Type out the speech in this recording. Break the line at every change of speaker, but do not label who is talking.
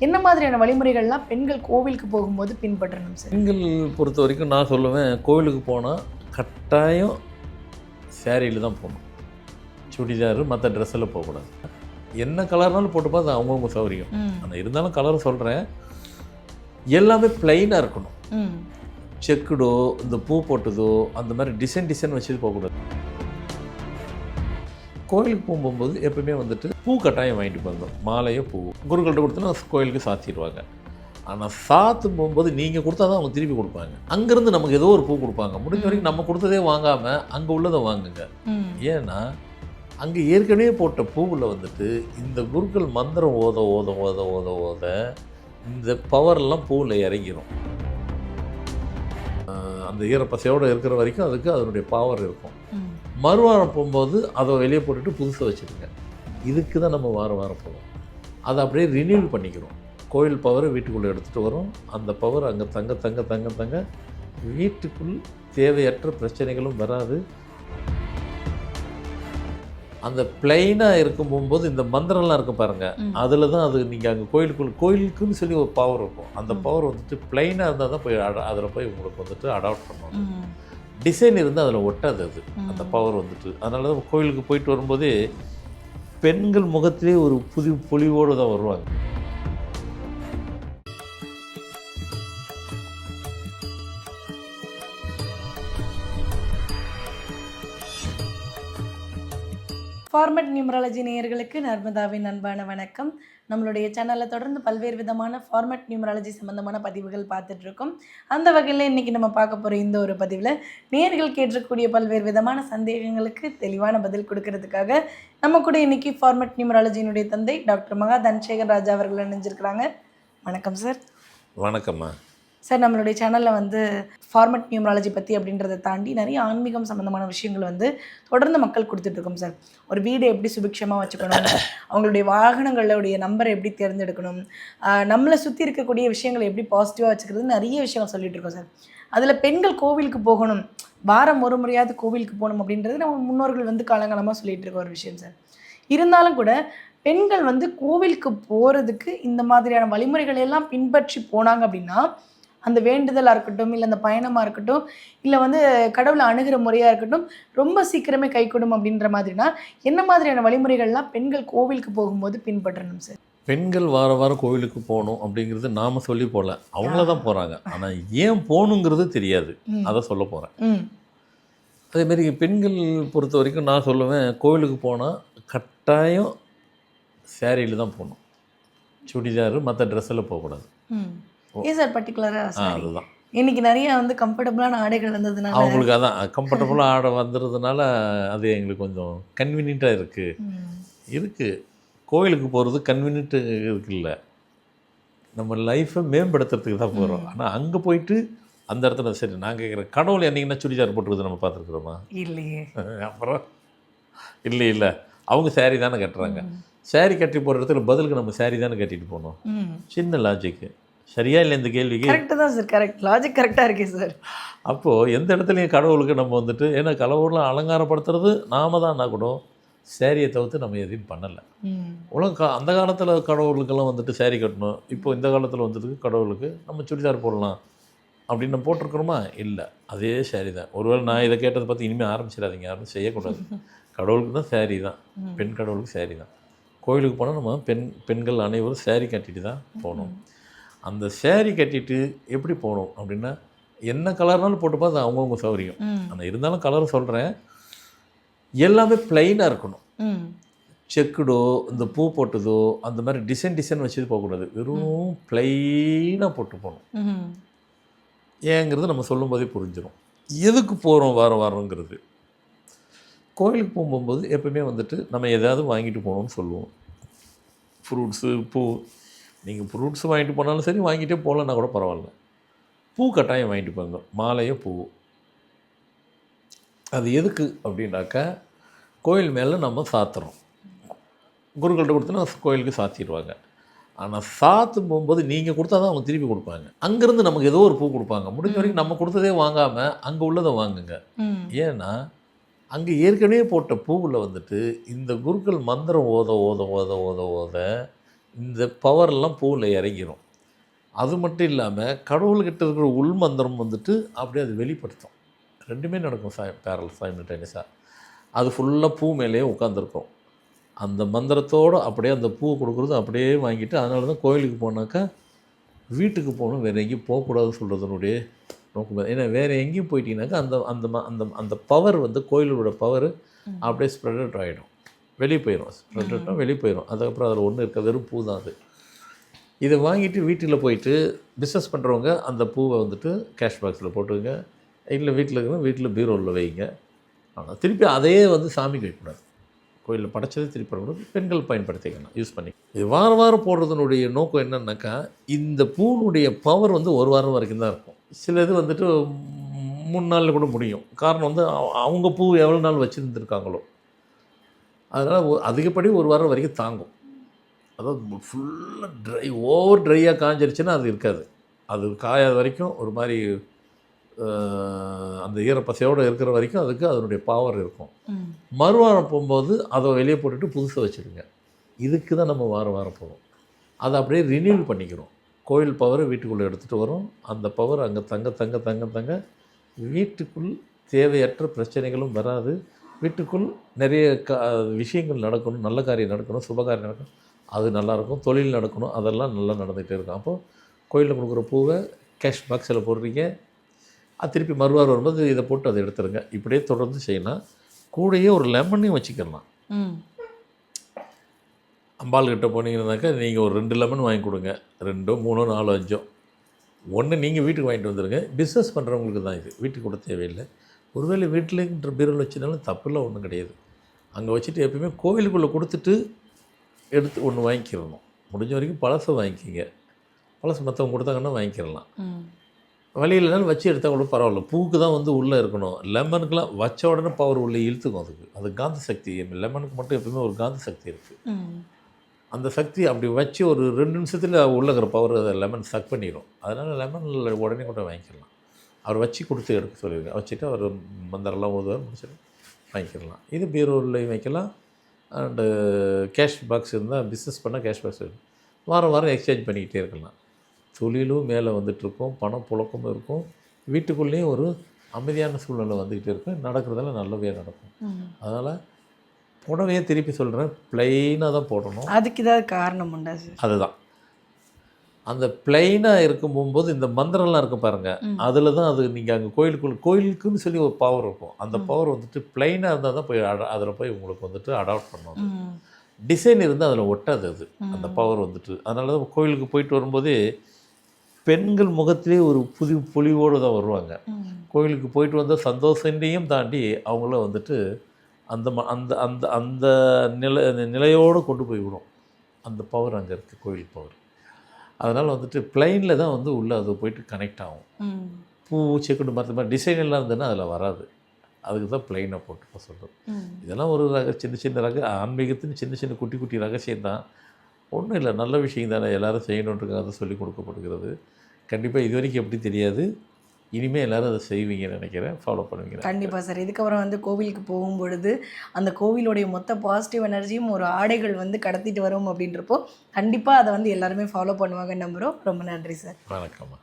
என்ன மாதிரியான வழிமுறைகள்லாம் பெண்கள் கோவிலுக்கு போகும்போது பின்பற்றணும் சார்?
பெண்கள் பொறுத்த வரைக்கும் நான் சொல்லுவேன், கோவிலுக்கு போனால் கட்டாயம் சேரீயில் தான் போகணும். சுடிதாரு மற்ற ட்ரெஸ்ஸில் போகக்கூடாது. என்ன கலர்னாலும் போட்டுப்பா, அது அவங்கவுங்க சௌகரியம். ஆனால் இருந்தாலும் கலர் சொல்கிறேன், எல்லாமே ப்ளைனாக இருக்கணும். செக்குடோ இந்த பூ போட்டதோ அந்த மாதிரி டிசைன் வச்சது போகக்கூடாது. கோயிலுக்கு போகும்போது எப்பவுமே வந்துட்டு பூ கட்டாயம் வாங்கிட்டு போகணும். மாலையோ பூ குருக்கள்கிட்ட கொடுத்தோன்னா கோயிலுக்கு சாத்திடுவாங்க. ஆனால் சாத்தும் போகும்போது நீங்கள் கொடுத்தா தான் அவங்க திருப்பி கொடுப்பாங்க. அங்கேருந்து நமக்கு ஏதோ ஒரு பூ கொடுப்பாங்க. முடிஞ்ச வரைக்கும் நம்ம கொடுத்ததே வாங்காமல் அங்கே உள்ளதை வாங்குங்க. ஏன்னா அங்கே ஏற்கனவே போட்ட பூவில் வந்துட்டு இந்த குருக்கள் மந்திரம் ஓத ஓத ஓத ஓத ஓத இந்த பவர்லாம் பூவில் இறங்கிடும். அந்த ஈரப்பசையோடு இருக்கிற வரைக்கும் அதுக்கு அதனுடைய பவர் இருக்கும். மறுவாரம் போகும்போது அதை வெளியே போட்டுட்டு புதுசாக வச்சுருங்க. இதுக்கு தான் நம்ம வாரம் போவோம். அதை அப்படியே ரினியூவல் பண்ணிக்கிறோம். கோயில் பவரை வீட்டுக்குள்ளே எடுத்துகிட்டு வரும். அந்த பவர் அங்கே தங்க வீட்டுக்குள் தேவையற்ற பிரச்சனைகளும் வராது. அந்த பிளைனாக இருக்கும் போகும்போது இந்த மந்திரம்லாம் இருக்கும் பாருங்கள், அதில் தான் அது நீங்கள் அங்கே கோயிலுக்குன்னு சொல்லி ஒரு பவர் இருக்கும். அந்த பவர் வந்துட்டு பிளைனாக இருந்தால் தான் போய் அதில் போய் உங்களுக்கு வந்துட்டு அடாப்ட் பண்ணணும். டிசைன் இருந்தால் அதில் ஒட்டாது அது அந்த பவர் வந்துட்டு. அதனால தான் கோயிலுக்கு போயிட்டு வரும்போதே பெண்கள் முகத்திலே ஒரு புது பொலிவோடு தான் வருவாங்க.
ஃபார்மட் நியூமராலஜி நேயர்களுக்கு நர்மதாவின் அன்பான வணக்கம். நம்மளுடைய சேனலில் தொடர்ந்து பல்வேறு விதமான ஃபார்மட் நியூமராலஜி சம்மந்தமான பதிவுகள் பார்த்துட்ருக்கோம். அந்த வகையில் இன்றைக்கி நம்ம பார்க்க போகிற இந்த ஒரு பதிவில் நேயர்கள் கேட்டிருக்கக்கூடிய பல்வேறு விதமான சந்தேகங்களுக்கு தெளிவான பதில் கொடுக்கறதுக்காக நம்ம கூட இன்றைக்கி ஃபார்மட் நியூமராலஜியினுடைய தந்தை டாக்டர் மகா தனசேகர் ராஜா அவர்கள் இணைஞ்சிருக்கிறாங்க. வணக்கம் சார்.
வணக்கம்மா
சார். நம்மளுடைய சேனலில் வந்து ஃபார்மட் நியூமராலஜி பற்றி அப்படின்றத தாண்டி நிறைய ஆன்மீகம் சம்மந்தமான விஷயங்கள் வந்து தொடர்ந்து மக்கள் கொடுத்துட்ருக்கோம் சார். ஒரு வீடை எப்படி சுபிக்ஷமாக வச்சுக்கணும், அவங்களுடைய வாகனங்களுடைய நம்பரை எப்படி தேர்ந்தெடுக்கணும், நம்மளை சுற்றி இருக்கக்கூடிய விஷயங்களை எப்படி பாசிட்டிவாக வச்சுக்கிறது, நிறைய விஷயங்கள் சொல்லிகிட்டு இருக்கோம் சார். அதில் பெண்கள் கோவிலுக்கு போகணும், வாரம் ஒரு முறையாவது கோவிலுக்கு போகணும் அப்படின்றது நம்ம முன்னோர்கள் வந்து காலங்காலமாக சொல்லிகிட்டு இருக்க ஒரு விஷயம் சார். இருந்தாலும் கூட பெண்கள் வந்து கோவிலுக்கு போகிறதுக்கு இந்த மாதிரியான வழிமுறைகள் எல்லாம் பின்பற்றி போனாங்க அப்படின்னா அந்த வேண்டுதலாக இருக்கட்டும், இல்லை அந்த பயணமாக இருக்கட்டும், இல்லை வந்து கடவுளை அணுகிற முறையாக இருக்கட்டும், ரொம்ப சீக்கிரமே கைகூடும் அப்படின்ற மாதிரினா என்ன மாதிரியான வழிமுறைகள்லாம் பெண்கள் கோவிலுக்கு போகும்போது பின்பற்றணும் சார்?
பெண்கள் வாரம் கோவிலுக்கு போகணும் அப்படிங்கிறது நாம் சொல்லி போகல, அவங்கள தான் போகிறாங்க. ஆனால் ஏன் போகணுங்கிறது தெரியாது, அதை சொல்ல போகிறேன். அதேமாரி பெண்கள் பொறுத்த வரைக்கும் நான் சொல்லுவேன், கோவிலுக்கு போனால் கட்டாயம் சேரீயில் தான் போகணும். சுடிதாரு மற்ற ட்ரெஸ்ஸில் போகக்கூடாது.
ஏன் சார் பர்டிகுலராக?
அதுதான்
இன்னைக்கு நிறைய வந்து கம்ஃபர்டபுளான ஆடைகள் வந்ததுனால
அவங்களுக்கு அதான் கம்ஃபர்டபுளாக ஆடை வந்துடுறதுனால அது எங்களுக்கு கொஞ்சம் கன்வீனியண்ட்டாக இருக்குது. கோவிலுக்கு போகிறது கன்வீனியன்ட்டு இருக்குல்ல, நம்ம லைஃப்பை மேம்படுத்துறதுக்கு தான் போகிறோம். ஆனால் அங்கே போயிட்டு அந்த இடத்துல சரி நான் கேட்குறேன், கடவுள் என்றைக்குன்னா சுடிதார் போட்டுருது நம்ம பார்த்துருக்குறோமா?
இல்லையே.
அப்புறம் இல்லை அவங்க சேரீ தானே கட்டுறாங்க. சேரீ கட்டி போகிற இடத்துல பதிலுக்கு நம்ம சேரீ தானே கட்டிட்டு போகணும். சின்ன லாஜிக்கு சரியா இல்லை இந்த கேள்விக்கு?
கரெக்டு தான் சார். கரெக்ட், லாஜிக் கரெக்டாக இருக்கே சார்.
அப்போது எந்த இடத்துலையும் கடவுளுக்கு நம்ம வந்துட்டு, ஏன்னா கடவுள்லாம் அலங்காரப்படுத்துறது நாம தான்னா கூட சேரீயை தவிர்த்து நம்ம எதையும் பண்ணலை. உலகம் அந்த காலத்தில் கடவுளுக்கெல்லாம் வந்துட்டு சேரீ கட்டணும், இப்போ இந்த காலத்தில் வந்துட்டு கடவுளுக்கு நம்ம சுடிதார் போடலாம் அப்படின்னு நம்ம போட்டிருக்கிறோமா? இல்லை, அதே சேரீ தான். ஒருவேளை நான் இதை கேட்டதை பார்த்து இனிமேல் ஆரம்பிச்சிடாதீங்க, யாரும் செய்யக்கூடாது. கடவுளுக்கு தான் சேரீ தான், பெண் கடவுளுக்கு சேரீ தான். கோயிலுக்கு போனால் நம்ம பெண்கள் அனைவரும் சேரீ கட்டிட்டு தான் போகணும். அந்த சேரீ கட்டிட்டு எப்படி போகணும் அப்படின்னா, என்ன கலர்னாலும் போட்டுப்பா, அது அவங்கவுங்க சௌகரியம். ஆனால் இருந்தாலும் கலர் சொல்கிறேன், எல்லாமே ப்ளைனாக இருக்கணும். செக்குடோ இந்த பூ போட்டதோ அந்த மாதிரி டிசைன் வச்சது போகக்கூடாது. வெறும் ப்ளைனாக போட்டு போகணும். ஏங்கிறது நம்ம சொல்லும் போதே புரிஞ்சிடும். எதுக்கு போகிறோம் வாரங்கிறது. கோயிலுக்கு போகும்போது எப்பவுமே வந்துட்டு நம்ம எதாவது வாங்கிட்டு போகணும்னு சொல்லுவோம். ஃப்ரூட்ஸு, பூ. நீங்கள் ஃப்ரூட்ஸ் வாங்கிட்டு போனாலும் சரி, வாங்கிட்டே போகலன்னா கூட பரவாயில்ல. பூ கட்டாயம் வாங்கிட்டு போங்க, மாலையோ பூ. அது எதுக்கு அப்படின்னாக்கா, கோயில் மேலே நம்ம சாத்துறோம். குருக்கள்கிட்ட கொடுத்தோன்னா கோயிலுக்கு சாத்திடுவாங்க. ஆனால் சாத்தும் போகும்போது நீங்கள் கொடுத்தா தான் அவங்க திருப்பி கொடுப்பாங்க. அங்கேருந்து நமக்கு ஏதோ ஒரு பூ கொடுப்பாங்க. முடிஞ்ச வரைக்கும் நம்ம கொடுத்ததே வாங்காமல் அங்கே உள்ளதை வாங்குங்க. ஏன்னா அங்கே ஏற்கனவே போட்ட பூவில் வந்துட்டு இந்த குருக்கள் மந்திரம் ஓத ஓத ஓத ஓத ஓத இந்த பவர்லாம் பூவில் இறங்கிரும். அது மட்டும் இல்லாமல் கடவுள்கிட்ட இருக்கிற உள்மந்திரம் வந்துட்டு அப்படியே அது வெளிப்படுத்தும். ரெண்டுமே நடக்கும் பேரல் சைமல்டேனியஸாக. அது ஃபுல்லாக பூ மேலேயே உட்காந்துருக்கும். அந்த மந்திரத்தோடு அப்படியே அந்த பூவை கொடுக்குறது அப்படியே வாங்கிட்டு, அதனால தான் கோயிலுக்கு போனாக்கா வீட்டுக்கு போகணும், வேறு எங்கேயும் போகக்கூடாதுன்னு சொல்கிறதுனுடைய நோக்கம். ஏன்னா வேறு எங்கேயும் போயிட்டீங்கன்னாக்கா அந்த அந்த அந்த அந்த பவர் வந்து கோயிலோட பவர் அப்படியே ஸ்ப்ரெட் அவுட் ஆகிடும், வெளியே போயிடும். ஸ்ப்ரெட் அவுட்னா வெளியே போயிடும். அதுக்கப்புறம் அதில் ஒன்றும் இருக்க வெறும் பூ தான் அது. இதை வாங்கிட்டு வீட்டில் போயிட்டு பிஸ்னஸ் பண்ணுறவங்க அந்த பூவை வந்துட்டு கேஷ் பாக்ஸில் போட்டுங்க, இல்லை வீட்டில் இருக்கிறவங்க வீட்டில் பீரோவில் வைங்க. ஆனால் திருப்பி அதையே வந்து சாமிக்கு வைக்கக்கூடாது. கோயிலில் படைச்சதே திருப்பி பண்ணக்கூடாது. பெண்கள் பயன்படுத்திக்கணும், யூஸ் பண்ணி. இது வாரம் வாரம் போடுறதுனுடைய நோக்கம் என்னன்னாக்கா, இந்த பூனுடைய பவர் வந்து ஒரு வாரம் வரைக்கும் தான் இருக்கும். சில இது வந்துட்டு 3 நாளில் கூட முடியும். காரணம் வந்து அவங்க பூ எவ்வளோ நாள் வச்சுருந்துருக்காங்களோ, அதனால் அதிகப்படி ஒரு வாரம் வரைக்கும் தாங்கும். அதாவது ஃபுல்லாக ஓவர் ட்ரையாக காஞ்சிருச்சுன்னா அது இருக்காது. அது காயாத வரைக்கும் ஒரு மாதிரி அந்த ஈரப்பசையோடு இருக்கிற வரைக்கும் அதுக்கு அதனுடைய பவர் இருக்கும். மறுவாரம் போகும்போது அதை வெளியே போட்டுட்டு புதுசாக வச்சுடுங்க. இதுக்கு தான் நம்ம வாரம் வாரம் போவோம். அதை அப்படியே ரினியூவல் பண்ணிக்கிறோம். கோயில் பவரை வீட்டுக்குள்ளே எடுத்துகிட்டு வரும். அந்த பவர் அங்கே தங்க தங்க தங்க தங்க வீட்டுக்குள் தேவையற்ற பிரச்சனைகளும் வராது. வீட்டுக்குள் நிறைய விஷயங்கள் நடக்கணும், நல்ல காரியம் நடக்கணும், சுபகாரியம் நடக்கணும், அது நல்லாயிருக்கும். தொழில் நடக்கணும், அதெல்லாம் நல்லா நடந்துகிட்டே இருக்கும். அப்போது கோயிலில் கொடுக்குற பூவை கேஷ் பாக்ஸில் போடுறீங்க, அது திருப்பி மறுவாரம் வரும்போது இதை போட்டு அதை எடுத்துருங்க. இப்படியே தொடர்ந்து செய்யலாம். கூடயே ஒரு லெமனையும் வச்சுக்கலாம். அம்பாள்கிட்ட போனீங்கன்னாக்கா நீங்கள் ஒரு 2 லெமன் வாங்கி கொடுங்க. 2, 3, 4, 5. 1 நீங்கள் வீட்டுக்கு வாங்கிட்டு வந்துடுங்க. பிஸ்னஸ் பண்ணுறவங்களுக்கு தான் இது, வீட்டுக்கு கூட தேவையில்லை. ஒருவேளை வீட்டிலேன்ற பீரோவில் வச்சுனாலும் தப்புலாம் ஒன்றும் கிடையாது. அங்கே வச்சுட்டு எப்பயுமே கோவிலுக்குள்ளே கொடுத்துட்டு எடுத்து ஒன்று வாங்கிக்கிறணும். முடிஞ்ச வரைக்கும் பழசை வாங்கிக்கிங்க. பழசு மற்றவங்க கொடுத்தாங்கன்னா வாங்கிக்கிறலாம். வழி இல்லைனாலும் வச்சு எடுத்தால் கூட பரவாயில்ல. பூவுக்கு தான் வந்து உள்ளே இருக்கணும். லெமனுக்குலாம் வச்ச உடனே பவர் உள்ளே இழுத்துக்கும். அது காந்த சக்தி. லெமனுக்கு மட்டும் எப்பவுமே ஒரு காந்த சக்தி இருக்குது. அந்த சக்தி அப்படி வச்சு ஒரு 2 நிமிஷத்தில் உள்ளே இருக்கிற பவர் அதை லெமன் சக் பண்ணிடும். அதனால் லெமனில் உடனே கூட வாங்கிக்கலாம். அவர் வச்சு கொடுத்து எடுக்க சொல்லிடுங்க. வச்சுட்டு அவர் மந்திரம்லாம் ஓதுவார், முடிச்சுட்டு வாங்கிக்கலாம். இது பீரோலையும் வைக்கலாம். அண்டு கேஷ் பாக்ஸ் இருந்தால் பிஸ்னஸ் பண்ணால் கேஷ் பாக்ஸ் வாரம் வாரம் எக்ஸ்சேஞ்ச் பண்ணிக்கிட்டே இருக்கலாம். தொழிலும் மேலே வந்துட்டுருக்கும், பணம் புழக்கமும் இருக்கும். வீட்டுக்குள்ளேயும் ஒரு அமைதியான சூழ்நிலை வந்துக்கிட்டே இருக்கும். நடக்கிறதெல்லாம் நல்லபடியாக நடக்கும். அதனால் புடவையே திருப்பி சொல்கிறேன், ப்ளைனாக தான் போடணும்.
அதுக்கு ஏதாவது காரணம் உண்டா சார்?
அதுதான், அந்த ப்ளைனாக இருக்கும் போகும்போது இந்த மந்திரம்லாம் இருக்கும் பாருங்கள், அதில் தான் அது நீங்கள் அங்கே கோயிலுக்குன்னு சொல்லி ஒரு பவர் இருக்கும். அந்த பவர் வந்துட்டு ப்ளைனாக இருந்தால் தான் போய் அதில் போய் உங்களுக்கு வந்துட்டு அடாப்ட் பண்ணுவாங்க. டிசைன் இருந்தால் அதில் ஒட்டாது அது, அந்த பவர் வந்துட்டு. அதனால தான் கோயிலுக்கு போயிட்டு வரும்போதே பெண்கள் முகத்திலே ஒரு புது பொலிவோடு தான் வருவாங்க. கோயிலுக்கு போயிட்டு வந்தால் சந்தோஷத்தையும் தாண்டி அவங்கள வந்துட்டு அந்த அந்த அந்த அந்த நிலையோடு கொண்டு போய் விடும். அந்த பவர் அங்கே இருக்குது, கோயில் பவர். அதனால் வந்துட்டு பிளைனில் தான் வந்து உள்ளே அது போயிட்டு கனெக்ட் ஆகும். பூ செக்குண்டு மற்ற மாதிரி டிசைன் எல்லாம் இருந்ததுன்னா அதில் வராது. அதுக்கு தான் பிளைனாக போட்டு சொல்கிறது. இதெல்லாம் ஒரு சின்ன சின்ன ஆன்மீகத்தின் சின்ன சின்ன குட்டி குட்டி ரகசியம் தான். ஒன்றும் இல்லை, நல்ல விஷயம் தானே, எல்லோரும் செய்யணுன்றதுக்காக சொல்லி கொடுக்கப்படுகிறது. கண்டிப்பாக இது வரைக்கும் எப்படி தெரியாது, இனிமேல் எல்லோரும் அதை செய்வீங்கன்னு நினைக்கிறேன், ஃபாலோ பண்ணுவீங்க.
கண்டிப்பாக சார். இதுக்கப்புறம் வந்து கோவிலுக்கு போகும்பொழுது அந்த கோவிலுடைய மொத்த பாசிட்டிவ் எனர்ஜியும் ஒரு ஆடைகள் வந்து கடத்திட்டு வரும் அப்படின்றப்போ கண்டிப்பாக அதை வந்து எல்லாருமே ஃபாலோ பண்ணுவாங்கன்னு நம்புகிறோம். ரொம்ப நன்றி சார்.
வணக்கம்.